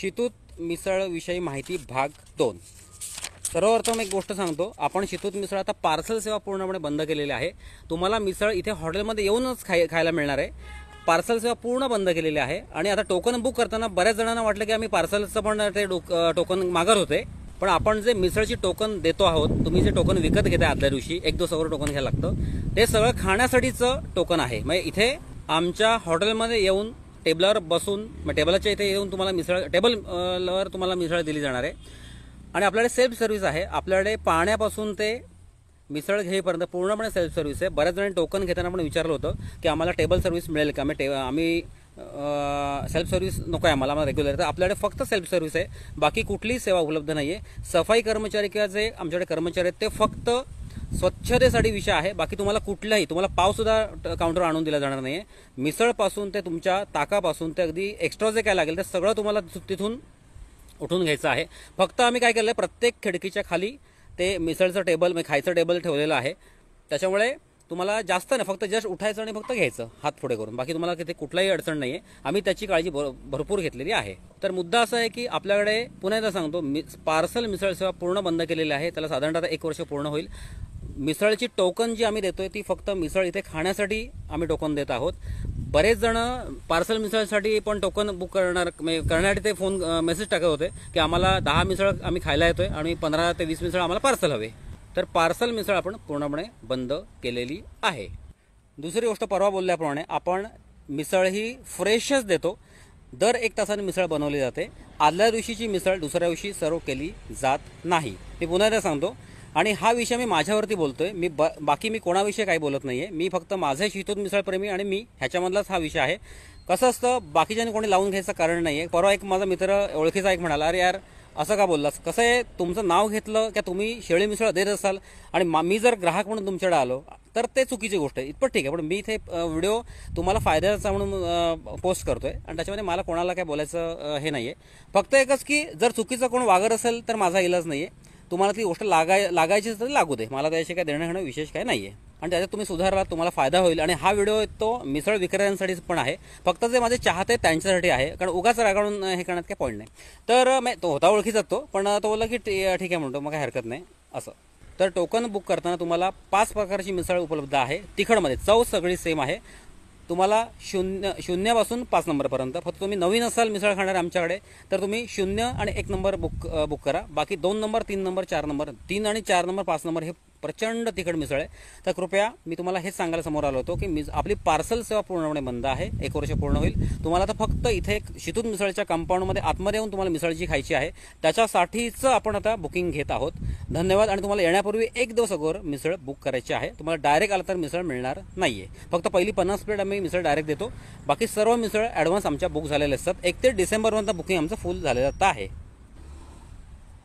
शितूत मिसळ विषयी माहिती भाग 2। सर्वप्रथम एक गोष्ट सांगतो, आपण शितूत मिसळ आता पार्सल सेवा पूर्णपणे बंद केलेली आहे। तुम्हाला मिसळ इथे हॉटेलमध्ये येऊनच खायला मिळणार आहे। पार्सल सेवा पूर्ण बंद केलेली आहे आणि आता टोकन बुक करताना बऱ्याच जणांना वाटलं की आम्ही पार्सलचं पण ते टोकन मागत होते, पण आपण जे मिसळची टोकन देतो आहोत, तुम्ही जे टोकन विकत घेताय आदल्या दिवशी 1 दिवस अगोदर टोकन घ्यायला लागतं, ते सगळं खाण्यासाठीचं टोकन आहे। म्हणजे इथे आमच्या हॉटेलमध्ये येऊन टेबलवर बसून टेबलच्या इथे येऊन तुम्हाला मिसळ टेबलवर तुम्हाला मिसळ दिली जाणार आहे। आणि आपल्याकडे सेल्फ सर्व्हिस आहे। आपल्याकडे पाण्यापासून ते मिसळ घेईपर्यंत पूर्णपणे सेल्फ सर्व्हिस आहे। बऱ्याच जणांनी टोकन घेताना पण विचारलं होतं की आम्हाला टेबल सर्व्हिस मिळेल का, आम्ही सेल्फ सर्व्हिस नको आहे आम्हाला रेग्युलर। तर आपल्याकडे फक्त सेल्फ सर्व्हिस आहे, बाकी कुठलीही सेवा उपलब्ध नाही आहे। सफाई कर्मचारी किंवा जे आमच्याकडे कर्मचारी आहेत ते फक्त स्वच्छतेसाठी विषय आहे, बाकी तुम्हाला पावसुद्धा काउंटर आणून दिला जाणार नाही आहे। मिसळपासून ते तुमच्या ताकापासून ते अगदी एक्स्ट्रा जे काय लागेल ते सगळं तुम्हाला तिथून उठून घ्यायचं आहे। फक्त आम्ही काय केलं, प्रत्येक खिडकीच्या खाली ते मिसळचं टेबल खायचं टेबल ठेवलेलं आहे। त्याच्यामुळे तुम्हाला जास्त नाही, फक्त जस्ट उठायचं आणि फक्त घ्यायचं हात पुढे करून, बाकी तुम्हाला तिथे कुठलाही अडचण नाही आहे। आम्ही त्याची काळजी भरपूर घेतलेली आहे। तर मुद्दा असा आहे की आपल्याकडे पुन्हा एकदा सांगतो, पार्सल मिसळ सेवा पूर्ण बंद केलेली आहे। त्याला साधारणतः 1 वर्ष पूर्ण होईल। मिसळची टोकन जी आम्ही देतोय ती फक्त मिसळ इथे खाण्यासाठी आम्ही टोकन देत आहोत। बरेच जण पार्सल मिसळसाठी पण टोकन बुक करण्यासाठी ते फोन मेसेज टाकत होते की आम्हाला 10 मिसळ आम्ही खायला येतोय आणि 15 ते 20 मिसळ आम्हाला पार्सल हवे। तर पार्सल मिसळ आपण पूर्णपणे बंद केलेली आहे। दुसरी गोष्ट, परवा बोलल्याप्रमाणे आपण मिसळ ही फ्रेशच देतो। दर 1 तासाने मिसळ बनवली जाते। आदल्या दिवशीची मिसळ दुसऱ्या दिवशी सर्व केली जात नाही, मी पुन्हा एकदा सांगतो। आणि हा विषय मी माझ्यावरती बोलतोय, बाकी मी कोणाविषयी काही बोलत नाहीये। मी फक्त माझे शितूत मिसळप्रेमी आणि मी ह्याच्यामधलाच हा विषय आहे। कसं असतं, बाकीच्याने कोणी लावून घ्यायचं कारण नाहीये। परवा एक माझा मित्र ओळखीचा एक म्हणाला, अरे यार असं का बोललास, कसं आहे, तुमचं नाव घेतलं की तुम्ही शेळी मिसळ देत असाल आणि मी जर ग्राहक म्हणून तुमच्याकडे आलो तर ते चुकीची गोष्ट आहे, इतपत ठीक आहे। पण मी इथे व्हिडिओ तुम्हाला फायद्याचा म्हणून पोस्ट करतोय आणि त्याच्यामध्ये मला कोणाला काय बोलायचं हे नाहीये। फक्त एकच की जर चुकीचं कोण वागत असेल तर माझा इलाज नाहीये। तुम्हाला ती गोष्ट लागायची तर लागू दे, मला त्याशी काय देणं घेणं विशेष काय नाहीये। आणि त्याच्यात तुम्ही सुधारलात, तुम्हाला फायदा होईल। आणि हा व्हिडिओ तो मिसळ विक्रेत्यांसाठी पण आहे, फक्त जे माझे चाहते त्यांच्यासाठी आहे, कारण उगाच रागावून हे करण्यात काही पॉईंट नाही। तर तो होता ओळखीचा पण तो बोलला की ठीक आहे म्हणतो, मग काही हरकत नाही असं। तर टोकन बुक करताना तुम्हाला 5 प्रकारची मिसळ उपलब्ध आहे। तिखटमध्ये चव सगळी सेम आहे। तुम्हाला 0 पासून 5 नंबरपर्यंत, फक्त तुम्ही नवीन असाल मिसळ खाणार आमच्याकडे तर तुम्ही 0 आणि 1 नंबर बुक करा। बाकी 2 नंबर 3 नंबर 4 नंबर 3 आणि 4 नंबर 5 नंबर हे प्रचंड तिखट मिसळ आहे। तर कृपया मी तुम्हाला हेच सांगायला समोर आलो होतो की आपली पार्सल सेवा पूर्णपणे बंद आहे। 1 वर्ष पूर्ण होईल। तुम्हाला आता फक्त इथे शितूत मिसळच्या कंपाऊंडमध्ये आतमध्ये येऊन तुम्हाला मिसळची खायची आहे, त्याच्यासाठीच आपण आता बुकिंग घेत आहोत। धन्यवाद। आणि तुम्हाला येण्यापूर्वी 1 दिवस अगोदर मिसळ बुक करायची आहे। तुम्हाला डायरेक्ट आला तर मिसळ मिळणार नाहीये। फक्त पहिली 50 प्लेट आम्ही मिसळ डायरेक्ट देतो, बाकी सर्व मिसळ ॲडव्हान्स आमच्या बुक झालेले असतात। 1 ते डिसेंबरपर्यंत बुकिंग आमचं फुल झालेलं आहे।